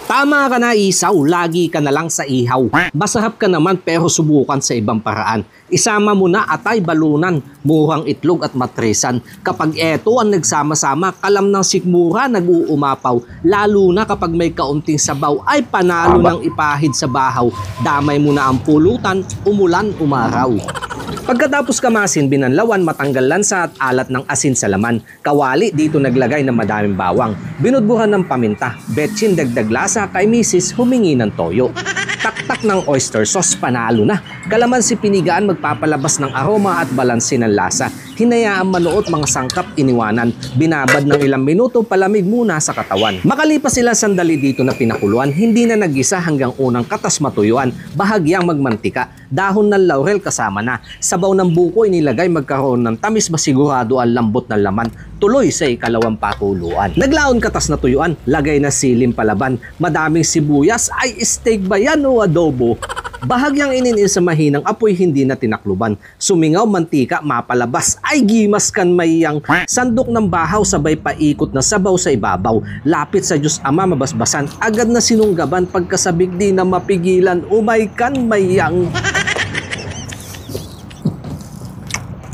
Tama ka na, Isaw, lagi ka na lang sa ihaw. Masarap ka naman pero subukan sa ibang paraan. Isama mo na atay, balunan, murang itlog at matrisan. Kapag eto ang nagsama-sama, kalam ng sikmura nag-uumapaw. Lalo na kapag may kaunting sabaw ay panalo ng ipahid sa bahaw. Damay mo na ang pulutan, umulan, umaraw. Pagkatapos kamasin, binanlawan, matanggal lansa at alat ng asin sa laman. Kawali, dito naglagay ng madaming bawang. Binudburan ng paminta. Betchin, dagdag lasa, kay misis humingi ng toyo. Taktak ng oyster sauce, panalo na. Kalamansi pinigaan, magpapalabas ng aroma at balanse ng lasa. Hinayaan manuot, mga sangkap iniwanan. Binabad ng ilang minuto, palamig muna sa katawan. Makalipas sila sandali dito na pinakuluan, hindi na nagisa hanggang unang katas matuyuan. Bahagyang magmantika. Dahon ng laurel kasama na. Sabaw ng buko inilagay, magkaroon ng tamis, masigurado ang lambot ng laman. Tuloy sa ikalawang pakuluan. Naglaon katas na tuyuan, lagay na silim palaban. Madaming sibuyas, ay steak ba yan o adobo? Bahagyang ininin sa mahinang apoy, hindi na tinakluban. Sumingaw, mantika, mapalabas, ay gimas kan mayang. Sandok ng bahaw, sabay paikot na sabaw sa ibabaw. Lapit sa Diyos Ama, mabasbasan, agad na sinunggaban, pagkasabik di na mapigilan, umay kan mayang.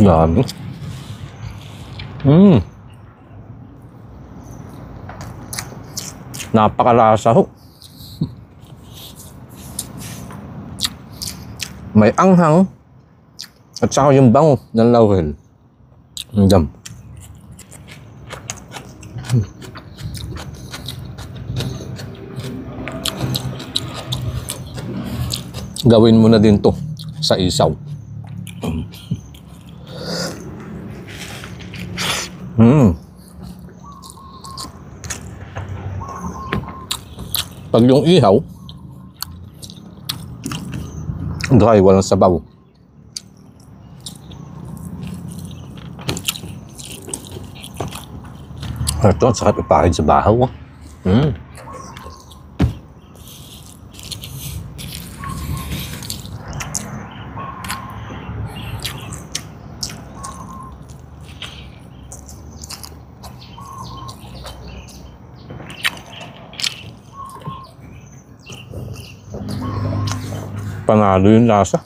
Dami. Napakalasa ho. May anghang at saka yung bango ng laurel. Ang gawin mo na din to sa isaw. Pag yung ihaw dry, walang sabaw, ito ang sarap ipahid sa bahaw. Panalo yung lasa.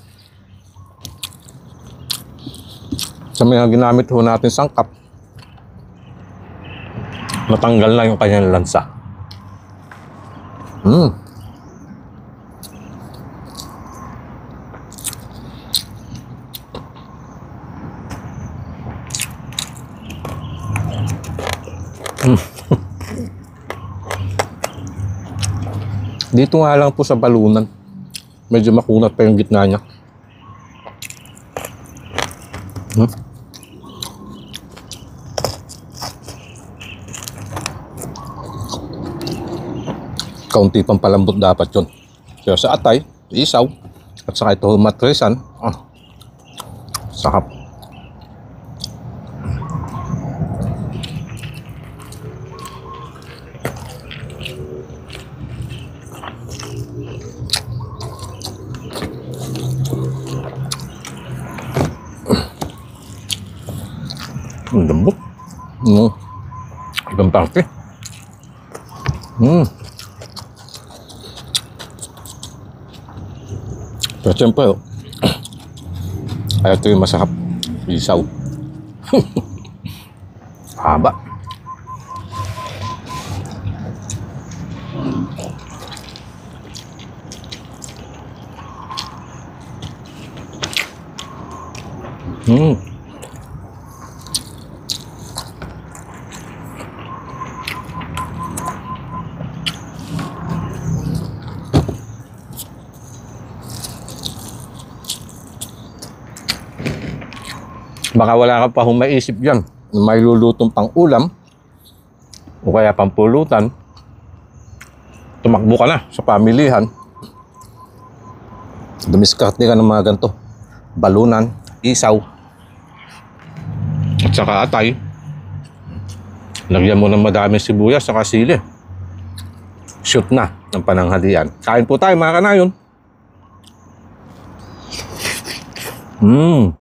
Sa mga ginamit ho natin sangkap, matanggal na yung kanyang lansa. Dito nga lang po sa balunan, medyo makunat pa yung gitna niya. Kaunti pang palambot dapat yun. Kaya sa atay, isaw, at saka ito matrisan, sakap. Ang lambot. Ibang parte. Pero siyempre, ito yung masarap. Isaw. Haba. Baka wala ka pa hong maisip dyan na may lulutong pang ulam o kaya pang pulutan. Tumakbo ka na sa pamilihan. Dumiskarte ka ng mga ganito. Balunan, isaw, at saka atay. Lagyan mo ng madaming sibuyas saka sili. Shoot na ng pananghalian. Kain po tayo mga kanayon.